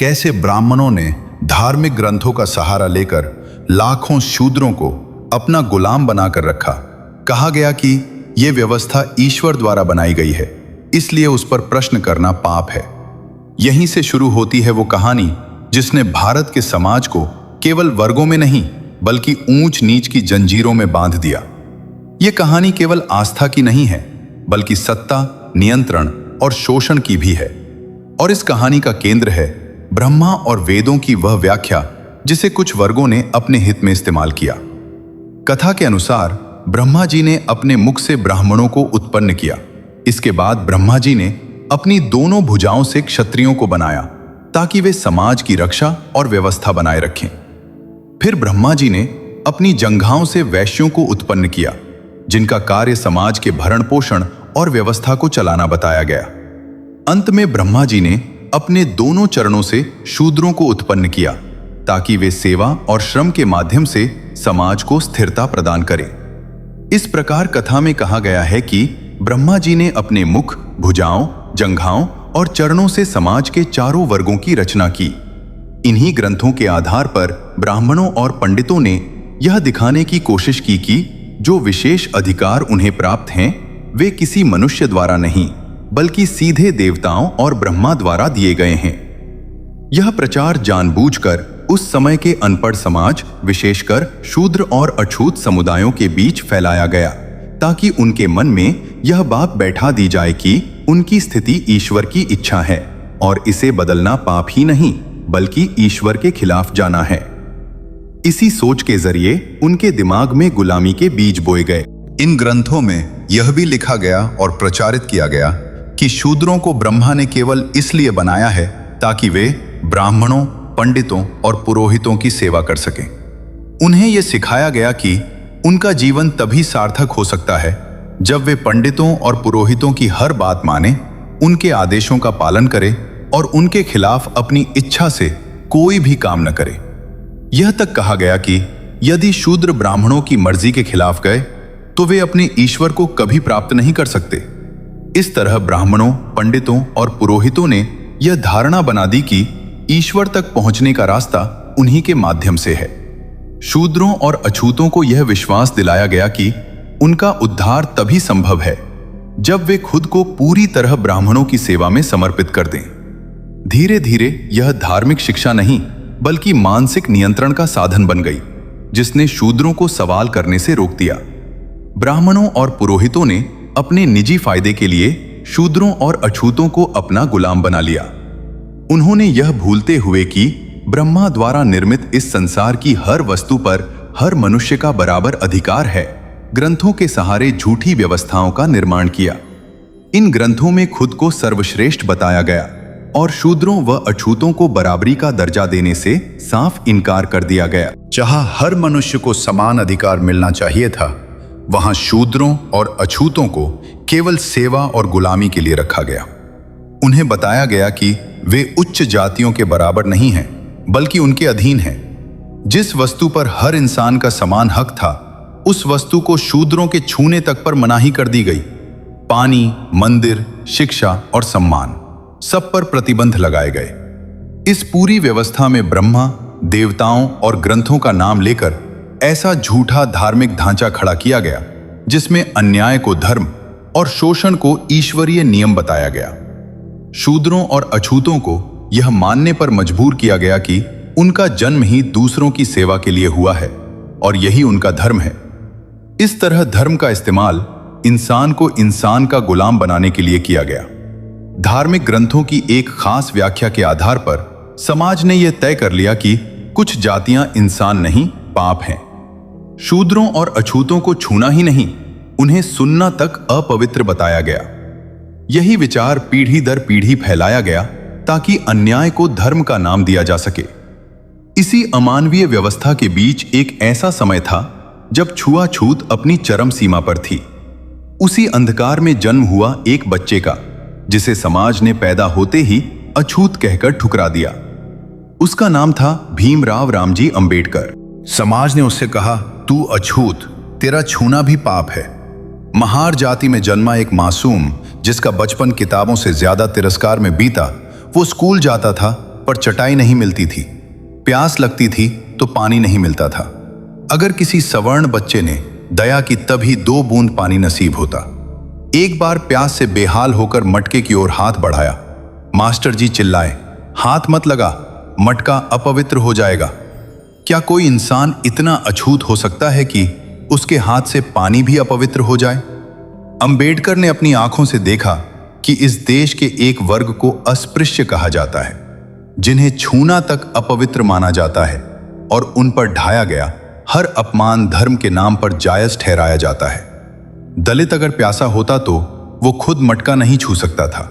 कैसे ब्राह्मणों ने धार्मिक ग्रंथों का सहारा लेकर लाखों शूद्रों को अपना गुलाम बनाकर रखा। कहा गया कि यह व्यवस्था ईश्वर द्वारा बनाई गई है, इसलिए उस पर प्रश्न करना पाप है। यहीं से शुरू होती है वो कहानी जिसने भारत के समाज को केवल वर्गों में नहीं बल्कि ऊंच नीच की जंजीरों में बांध दिया। ये कहानी केवल आस्था की नहीं है बल्कि सत्ता, नियंत्रण और शोषण की भी है। और इस कहानी का केंद्र है ब्रह्मा और वेदों की वह व्याख्या जिसे कुछ वर्गों ने अपने हित में इस्तेमाल किया। कथा के अनुसार ब्रह्मा जी ने अपने मुख से ब्राह्मणों को उत्पन्न किया। इसके बाद ब्रह्मा जी ने अपनी दोनों भुजाओं से क्षत्रियों को बनाया ताकि वे समाज की रक्षा और व्यवस्था बनाए रखें। फिर ब्रह्मा जी ने अपनी जंघाओं से वैश्यों को उत्पन्न किया, जिनका कार्य समाज के भरण पोषण और व्यवस्था को चलाना बताया गया। अंत में ब्रह्मा जी ने अपने दोनों चरणों से शूद्रों को उत्पन्न किया ताकि वे सेवा और श्रम के माध्यम से समाज को स्थिरता प्रदान करें। इस प्रकार कथा में कहा गया है कि ब्रह्मा जी ने अपने मुख, भुजाओं, जंघाओं और चरणों से समाज के चारों वर्गों की रचना की। इन्हीं ग्रंथों के आधार पर ब्राह्मणों और पंडितों ने यह दिखाने की कोशिश की कि जो विशेष अधिकार उन्हें प्राप्त हैं वे किसी मनुष्य द्वारा नहीं बल्कि सीधे देवताओं और ब्रह्मा द्वारा दिए गए हैं। यह प्रचार जानबूझकर उस समय के अनपढ़ समाज, विशेषकर शूद्र और अछूत समुदायों के बीच फैलाया गया ताकि उनके मन में यह बात बैठा दी जाए कि उनकी स्थिति ईश्वर की इच्छा है और इसे बदलना पाप ही नहीं बल्कि ईश्वर के खिलाफ जाना है। इसी सोच के जरिए उनके दिमाग में गुलामी के बीज बोए गए। इन ग्रंथों में यह भी लिखा गया और प्रचारित किया गया कि शूद्रों को ब्रह्मा ने केवल इसलिए बनाया है ताकि वे ब्राह्मणों, पंडितों और पुरोहितों की सेवा कर सकें। उन्हें यह सिखाया गया कि उनका जीवन तभी सार्थक हो सकता है जब वे पंडितों और पुरोहितों की हर बात माने, उनके आदेशों का पालन करें और उनके खिलाफ अपनी इच्छा से कोई भी काम न करे। यह तक कहा गया कि यदि शूद्र ब्राह्मणों की मर्जी के खिलाफ गए तो वे अपने ईश्वर को कभी प्राप्त नहीं कर सकते। इस तरह ब्राह्मणों, पंडितों और पुरोहितों ने यह धारणा बना दी कि ईश्वर तक पहुंचने का रास्ता उन्हीं के माध्यम से है। शूद्रों और अछूतों को यह विश्वास दिलाया गया कि उनका उद्धार तभी संभव है जब वे खुद को पूरी तरह ब्राह्मणों की सेवा में समर्पित कर दें। धीरे धीरे यह धार्मिक शिक्षा नहीं बल्कि मानसिक नियंत्रण का साधन बन गई, जिसने शूद्रों को सवाल करने से रोक दिया। ब्राह्मणों और पुरोहितों ने अपने निजी फायदे के लिए शूद्रों और अछूतों को अपना गुलाम बना लिया। उन्होंने यह भूलते हुए कि ब्रह्मा द्वारा निर्मित इस संसार की हर वस्तु पर हर मनुष्य का बराबर अधिकार है, ग्रंथों के सहारे झूठी व्यवस्थाओं का निर्माण किया। इन ग्रंथों में खुद को सर्वश्रेष्ठ बताया गया और शूद्रों व अछूतों को बराबरी का दर्जा देने से साफ इनकार कर दिया गया। जहां हर मनुष्य को समान अधिकार मिलना चाहिए था, वहां शूद्रों और अछूतों को केवल सेवा और गुलामी के लिए रखा गया। उन्हें बताया गया कि वे उच्च जातियों के बराबर नहीं हैं बल्कि उनके अधीन हैं। जिस वस्तु पर हर इंसान का समान हक था, उस वस्तु को शूद्रों के छूने तक पर मनाही कर दी गई। पानी, मंदिर, शिक्षा और सम्मान सब पर प्रतिबंध लगाए गए। इस पूरी व्यवस्था में ब्रह्मा, देवताओं और ग्रंथों का नाम लेकर ऐसा झूठा धार्मिक ढांचा खड़ा किया गया जिसमें अन्याय को धर्म और शोषण को ईश्वरीय नियम बताया गया। शूद्रों और अछूतों को यह मानने पर मजबूर किया गया कि उनका जन्म ही दूसरों की सेवा के लिए हुआ है और यही उनका धर्म है। इस तरह धर्म का इस्तेमाल इंसान को इंसान का गुलाम बनाने के लिए किया गया। धार्मिक ग्रंथों की एक खास व्याख्या के आधार पर समाज ने यह तय कर लिया कि कुछ जातियां इंसान नहीं, पाप हैं। शूद्रों और अछूतों को छूना ही नहीं, उन्हें सुनना तक अपवित्र बताया गया। यही विचार पीढ़ी दर पीढ़ी फैलाया गया ताकि अन्याय को धर्म का नाम दिया जा सके। इसी अमानवीय व्यवस्था के बीच एक ऐसा समय था जब छुआछूत अपनी चरम सीमा पर थी। उसी अंधकार में जन्म हुआ एक बच्चे का, जिसे समाज ने पैदा होते ही अछूत कहकर ठुकरा दिया। उसका नाम था भीमराव रामजी अंबेडकर। समाज ने उससे कहा, तू अछूत, तेरा छूना भी पाप है। महार जाति में जन्मा एक मासूम जिसका बचपन किताबों से ज्यादा तिरस्कार में बीता, वो स्कूल जाता था पर चटाई नहीं मिलती थी, प्यास लगती थी तो पानी नहीं मिलता था। अगर किसी सवर्ण बच्चे ने दया की तभी 2 बूंद पानी नसीब होता। एक बार प्यास से बेहाल होकर मटके की ओर हाथ बढ़ाया। मास्टर जी चिल्लाए, हाथ मत लगा, मटका अपवित्र हो जाएगा। क्या कोई इंसान इतना अछूत हो सकता है कि उसके हाथ से पानी भी अपवित्र हो जाए? अंबेडकर ने अपनी आंखों से देखा कि इस देश के एक वर्ग को अस्पृश्य कहा जाता है, जिन्हें छूना तक अपवित्र माना जाता है और उन पर ढाया गया हर अपमान धर्म के नाम पर जायज ठहराया जाता है। दलित अगर प्यासा होता तो वो खुद मटका नहीं छू सकता था।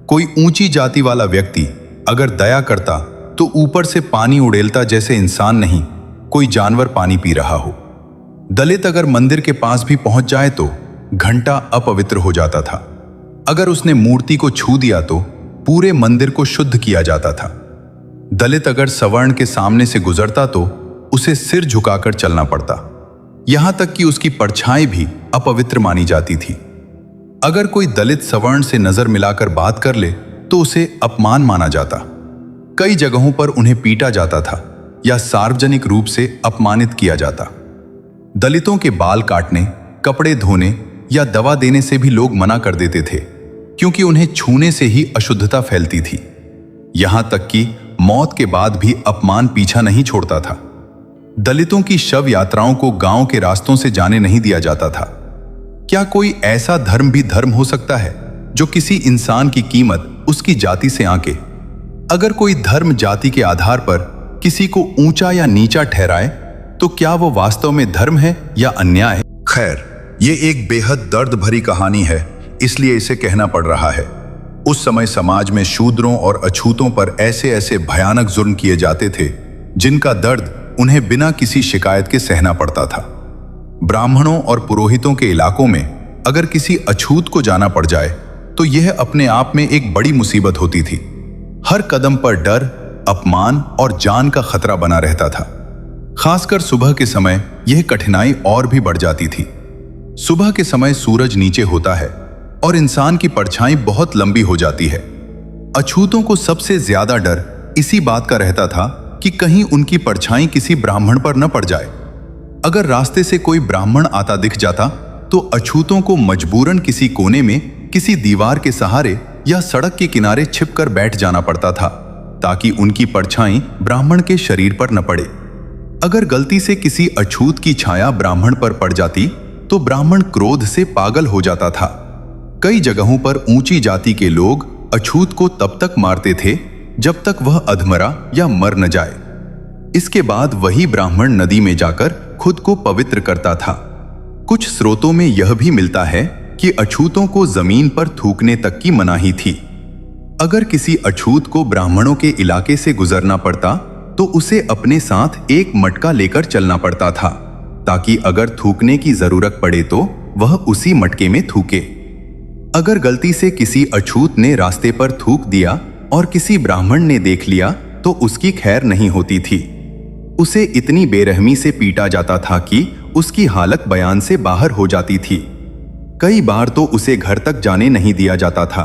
कोई ऊंची जाति वाला व्यक्ति अगर दया करता तो ऊपर से पानी उड़ेलता, जैसे इंसान नहीं कोई जानवर पानी पी रहा हो। दलित अगर मंदिर के पास भी पहुंच जाए तो घंटा अपवित्र हो जाता था। अगर उसने मूर्ति को छू दिया तो पूरे मंदिर को शुद्ध किया जाता था। दलित अगर सवर्ण के सामने से गुजरता तो उसे सिर झुकाकर चलना पड़ता, यहां तक कि उसकी परछाई भी अपवित्र मानी जाती थी। अगर कोई दलित सवर्ण से नजर मिलाकर बात कर ले तो उसे अपमान माना जाता। कई जगहों पर उन्हें पीटा जाता था या सार्वजनिक रूप से अपमानित किया जाता। दलितों के बाल काटने, कपड़े धोने या दवा देने से भी लोग मना कर देते थे, क्योंकि उन्हें छूने से ही अशुद्धता फैलती थी। यहां तक कि मौत के बाद भी अपमान पीछा नहीं छोड़ता था। दलितों की शव यात्राओं को गांव के रास्तों से जाने नहीं दिया जाता था। क्या कोई ऐसा धर्म भी धर्म हो सकता है जो किसी इंसान की कीमत उसकी जाति से आंके? अगर कोई धर्म जाति के आधार पर किसी को ऊंचा या नीचा ठहराए तो क्या वो वास्तव में धर्म है या अन्याय? खैर, ये एक बेहद दर्द भरी कहानी है, इसलिए इसे कहना पड़ रहा है। उस समय समाज में शूद्रों और अछूतों पर ऐसे ऐसे भयानक जुर्म किए जाते थे जिनका दर्द उन्हें बिना किसी शिकायत के सहना पड़ता था। ब्राह्मणों और पुरोहितों के इलाकों में अगर किसी अछूत को जाना पड़ जाए तो यह अपने आप में एक बड़ी मुसीबत होती थी। हर कदम पर डर, अपमान और जान का खतरा बना रहता था। खासकर सुबह के समय यह कठिनाई और भी बढ़ जाती थी। सुबह के समय सूरज नीचे होता है और इंसान की परछाई बहुत लंबी हो जाती है। अछूतों को सबसे ज्यादा डर इसी बात का रहता था कि कहीं उनकी परछाई किसी ब्राह्मण पर न पड़ जाए। अगर रास्ते से कोई ब्राह्मण आता दिख जाता तो अछूतों को मजबूरन किसी कोने में, किसी दीवार के सहारे या सड़क के किनारे छिपकर बैठ जाना पड़ता था, ताकि उनकी परछाई ब्राह्मण के शरीर पर न पड़े। अगर गलती से किसी अछूत की छाया ब्राह्मण पर पड़ जाती तो ब्राह्मण क्रोध से पागल हो जाता था। कई जगहों पर ऊंची जाति के लोग अछूत को तब तक मारते थे जब तक वह अधमरा या मर न जाए। इसके बाद वही ब्राह्मण नदी में जाकर खुद को पवित्र करता था। कुछ स्रोतों में यह भी मिलता है कि अछूतों को जमीन पर थूकने तक की मनाही थी। अगर किसी अछूत को ब्राह्मणों के इलाके से गुजरना पड़ता तो उसे अपने साथ एक मटका लेकर चलना पड़ता था, ताकि अगर थूकने की जरूरत पड़े तो वह उसी मटके में थूके। अगर गलती से किसी अछूत ने रास्ते पर थूक दिया और किसी ब्राह्मण ने देख लिया तो उसकी खैर नहीं होती थी। उसे इतनी बेरहमी से पीटा जाता था कि उसकी हालत बयान से बाहर हो जाती थी। कई बार तो उसे घर तक जाने नहीं दिया जाता था,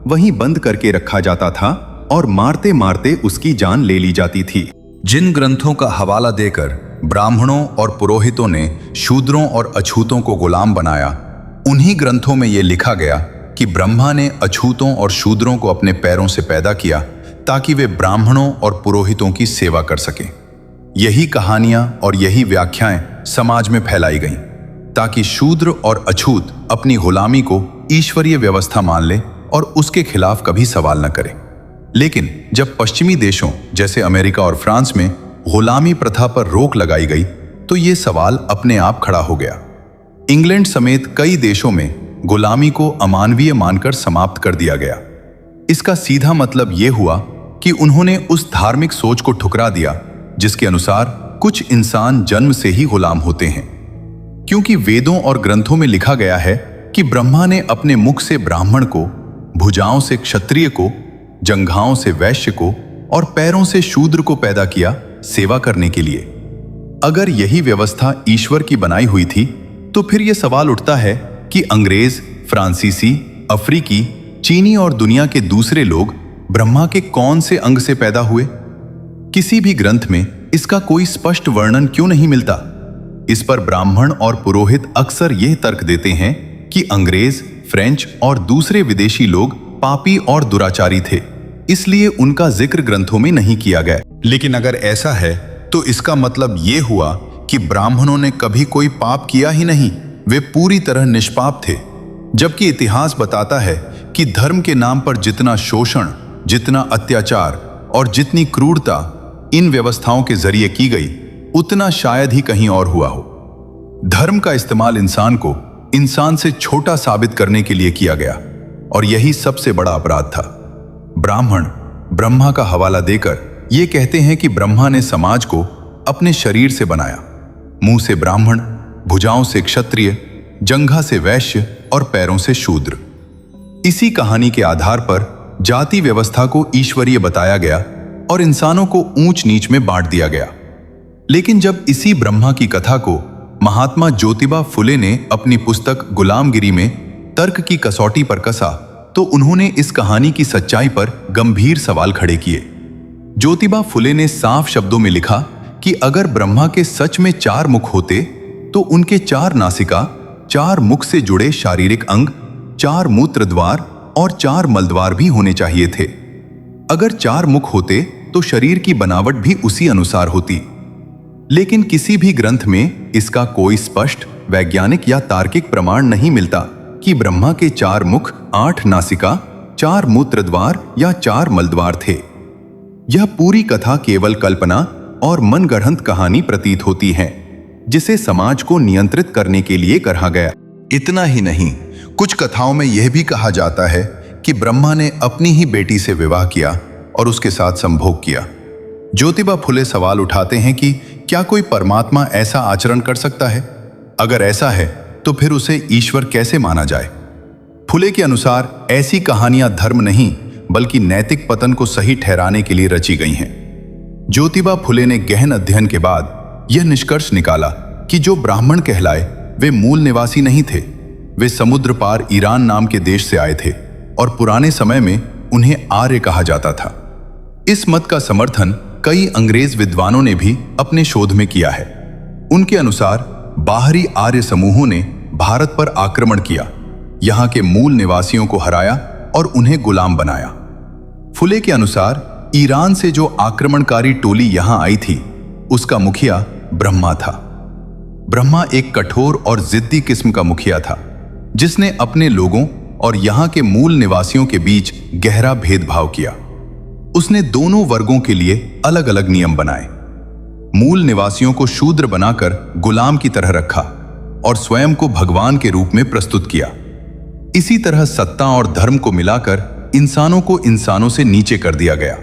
वहीं बंद करके रखा जाता था और मारते मारते उसकी जान ले ली जाती थी। जिन ग्रंथों का हवाला देकर ब्राह्मणों और पुरोहितों ने शूद्रों और अछूतों को गुलाम बनाया, उन्हीं ग्रंथों में यह लिखा गया कि ब्रह्मा ने अछूतों और शूद्रों को अपने पैरों से पैदा किया ताकि वे ब्राह्मणों और पुरोहितों की सेवा कर सकें। यही कहानियां और यही व्याख्याएं समाज में फैलाई गईं ताकि शूद्र और अछूत अपनी गुलामी को ईश्वरीय व्यवस्था मान ले और उसके खिलाफ कभी सवाल न करें। लेकिन जब पश्चिमी देशों जैसे अमेरिका और फ्रांस में गुलामी प्रथा पर रोक लगाई गई तो ये सवाल अपने आप खड़ा हो गया। इंग्लैंड समेत कई देशों में गुलामी को अमानवीय मानकर समाप्त कर दिया गया। इसका सीधा मतलब यह हुआ कि उन्होंने उस धार्मिक सोच को ठुकरा दिया जिसके अनुसार कुछ इंसान जन्म से ही गुलाम होते हैं, क्योंकि वेदों और ग्रंथों में लिखा गया है कि ब्रह्मा ने अपने मुख से ब्राह्मण को, भुजाओं से क्षत्रिय को, जंघाओं से वैश्य को और पैरों से शूद्र को पैदा किया सेवा करने के लिए। अगर यही व्यवस्था ईश्वर की बनाई हुई थी तो फिर यह सवाल उठता है कि अंग्रेज, फ्रांसीसी, अफ्रीकी, चीनी और दुनिया के दूसरे लोग ब्रह्मा के कौन से अंग से पैदा हुए? किसी भी ग्रंथ में इसका कोई स्पष्ट वर्णन क्यों नहीं मिलता? इस पर ब्राह्मण और पुरोहित अक्सर यह तर्क देते हैं कि अंग्रेज, फ्रेंच और दूसरे विदेशी लोग पापी और दुराचारी थे, इसलिए उनका जिक्र ग्रंथों में नहीं किया गया। लेकिन अगर ऐसा है तो इसका मतलब यह हुआ कि ब्राह्मणों ने कभी कोई पाप किया ही नहीं, वे पूरी तरह निष्पाप थे। जबकि इतिहास बताता है कि धर्म के नाम पर जितना शोषण, जितना अत्याचार और जितनी क्रूरता इन व्यवस्थाओं के जरिए की गई, उतना शायद ही कहीं और हुआ हो। धर्म का इस्तेमाल इंसान को इंसान से छोटा साबित करने के लिए किया गया, और यही सबसे बड़ा अपराध था। ब्राह्मण ब्रह्मा का हवाला देकर ये कहते हैं कि ब्रह्मा ने समाज को अपने शरीर से बनाया। मुंह से ब्राह्मण, भुजाओं से क्षत्रिय, जंघा से वैश्य और पैरों से शूद्र। इसी कहानी के आधार पर जाति व्यवस्था को ईश्वरीय बताया गया और इंसानों को ऊंच नीच में बांट दिया गया। लेकिन जब इसी ब्रह्मा की कथा को महात्मा ज्योतिबा फुले ने अपनी पुस्तक गुलामगिरी में तर्क की कसौटी पर कसा, तो उन्होंने इस कहानी की सच्चाई पर गंभीर सवाल खड़े किए। ज्योतिबा फुले ने साफ शब्दों में लिखा कि अगर ब्रह्मा के सच में 4 मुख होते तो उनके 4 नासिका, 4 मुख से जुड़े शारीरिक अंग, 4 मूत्र द्वार और 4 मलद्वार भी होने चाहिए थे। अगर 4 मुख होते तो शरीर की बनावट भी उसी अनुसार होती। लेकिन किसी भी ग्रंथ में इसका कोई स्पष्ट वैज्ञानिक या तार्किक प्रमाण नहीं मिलता कि ब्रह्मा के 4 मुख, 8 नासिका, 4 मूत्र द्वार या 4 मलद्वार थे। यह पूरी कथा केवल कल्पना और मनगढ़ंत कहानी प्रतीत होती है, जिसे समाज को नियंत्रित करने के लिए कहा गया। इतना ही नहीं, कुछ कथाओं में यह भी कहा जाता है कि ब्रह्मा ने अपनी ही बेटी से विवाह किया और उसके साथ संभोग किया। ज्योतिबा फुले सवाल उठाते हैं कि क्या कोई परमात्मा ऐसा आचरण कर सकता है? अगर ऐसा है तो फिर उसे ईश्वर कैसे माना जाए? फुले के अनुसार ऐसी कहानियां धर्म नहीं बल्कि नैतिक पतन को सही ठहराने के लिए रची गई हैं। ज्योतिबा फुले ने गहन अध्ययन के बाद यह निष्कर्ष निकाला कि जो ब्राह्मण कहलाए वे मूल निवासी नहीं थे। वे समुद्र पार ईरान नाम के देश से आए थे और पुराने समय में उन्हें आर्य कहा जाता था। इस मत का समर्थन कई अंग्रेज विद्वानों ने भी अपने शोध में किया है। उनके अनुसार बाहरी आर्य समूहों ने भारत पर आक्रमण किया, यहाँ के मूल निवासियों को हराया और उन्हें गुलाम बनाया। फुले के अनुसार ईरान से जो आक्रमणकारी टोली यहाँ आई थी, उसका मुखिया ब्रह्मा था। ब्रह्मा एक कठोर और जिद्दी किस्म का मुखिया था, जिसने अपने लोगों और यहाँ के मूल निवासियों के बीच गहरा भेदभाव किया। उसने दोनों वर्गों के लिए अलग अलग नियम बनाए। मूल निवासियों को शूद्र बनाकर गुलाम की तरह रखा और स्वयं को भगवान के रूप में प्रस्तुत किया। इसी तरह सत्ता और धर्म को मिलाकर इंसानों को इंसानों से नीचे कर दिया गया।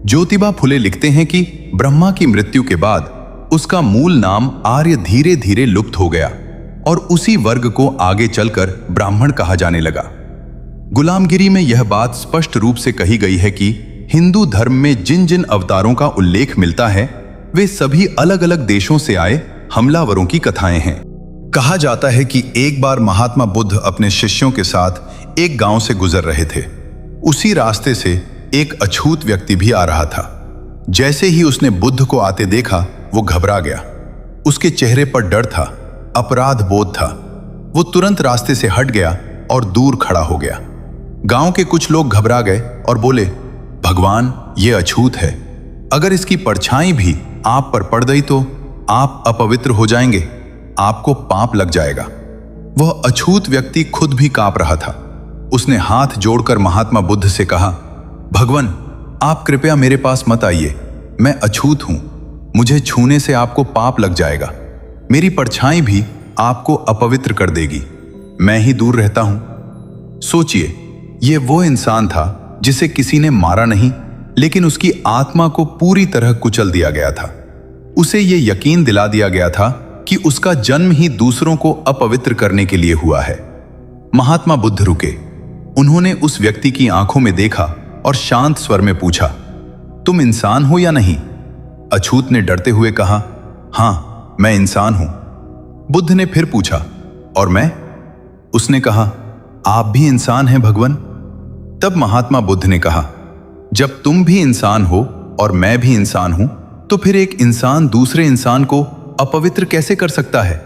ज्योतिबा फुले लिखते हैं कि ब्रह्मा की मृत्यु के बाद उसका मूल नाम आर्य धीरे धीरे लुप्त हो गया और उसी वर्ग को आगे चलकर ब्राह्मण कहा जाने लगा। गुलामगिरी में यह बात स्पष्ट रूप से कही गई है कि हिंदू धर्म में जिन जिन अवतारों का उल्लेख मिलता है वे सभी अलग अलग देशों से आए हमलावरों की कथाएं हैं। कहा जाता है कि एक बार महात्मा बुद्ध अपने शिष्यों के साथ एक गांव से गुजर रहे थे। उसी रास्ते से एक अछूत व्यक्ति भी आ रहा था। जैसे ही उसने बुद्ध को आते देखा, वो घबरा गया। उसके चेहरे पर डर था, अपराध बोध था। वो तुरंत रास्ते से हट गया और दूर खड़ा हो गया। गांव के कुछ लोग घबरा गए और बोले, भगवान, ये अछूत है, अगर इसकी परछाई भी आप पर पड़ गई तो आप अपवित्र हो जाएंगे, आपको पाप लग जाएगा। वह अछूत व्यक्ति खुद भी कांप रहा था। उसने हाथ जोड़कर महात्मा बुद्ध से कहा, भगवान, आप कृपया मेरे पास मत आइए, मैं अछूत हूं, मुझे छूने से आपको पाप लग जाएगा, मेरी परछाई भी आपको अपवित्र कर देगी, मैं ही दूर रहता हूं। सोचिए, यह वो इंसान था जिसे किसी ने मारा नहीं, लेकिन उसकी आत्मा को पूरी तरह कुचल दिया गया था। उसे यह यकीन दिला दिया गया था कि उसका जन्म ही दूसरों को अपवित्र करने के लिए हुआ है। महात्मा बुद्ध रुके। उन्होंने उस व्यक्ति की आंखों में देखा और शांत स्वर में पूछा, तुम इंसान हो या नहीं? अछूत ने डरते हुए कहा, हां, मैं इंसान हूं। बुद्ध ने फिर पूछा, और मैं? उसने कहा, आप भी इंसान हैं भगवान। तब महात्मा बुद्ध ने कहा, जब तुम भी इंसान हो और मैं भी इंसान हूं, तो फिर एक इंसान दूसरे इंसान को अपवित्र कैसे कर सकता है?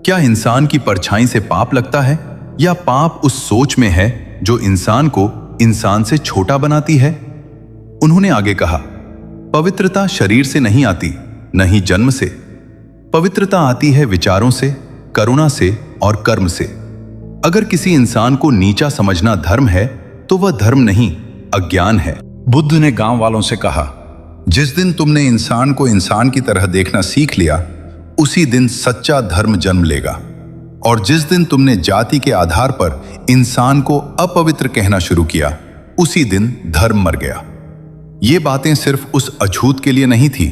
क्या इंसान की परछाई से पाप लगता है, या पाप उस सोच में है जो इंसान को इंसान से छोटा बनाती है? उन्होंने आगे कहा, पवित्रता शरीर से नहीं आती, न ही जन्म से। पवित्रता आती है विचारों से, करुणा से और कर्म से। अगर किसी इंसान को नीचा समझना धर्म है, तो वह धर्म नहीं, अज्ञान है। बुद्ध ने गांव वालों से कहा, जिस दिन तुमने इंसान को इंसान की तरह देखना सीख लिया, उसी दिन सच्चा धर्म जन्म लेगा। और जिस दिन तुमने जाति के आधार पर इंसान को अपवित्र कहना शुरू किया, उसी दिन धर्म मर गया। ये बातें सिर्फ उस अछूत के लिए नहीं थी,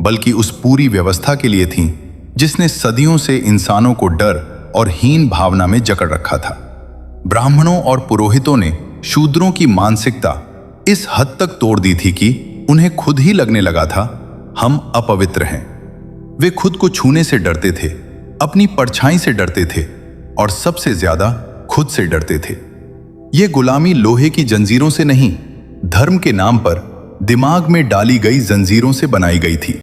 बल्कि उस पूरी व्यवस्था के लिए थीं, जिसने सदियों से इंसानों को डर और हीन भावना में जकड़ रखा था। ब्राह्मणों और पुरोहितों ने शूद्रों की मानसिकता इस हद तक तोड़ दी थी कि उन्हें खुद ही लगने लगा था, हम अपवित्र हैं। वे खुद को छूने से डरते थे, अपनी परछाई से डरते थे, और सबसे ज्यादा खुद से डरते थे। ये गुलामी लोहे की जंजीरों से नहीं, धर्म के नाम पर दिमाग में डाली गई जंजीरों से बनाई गई थी।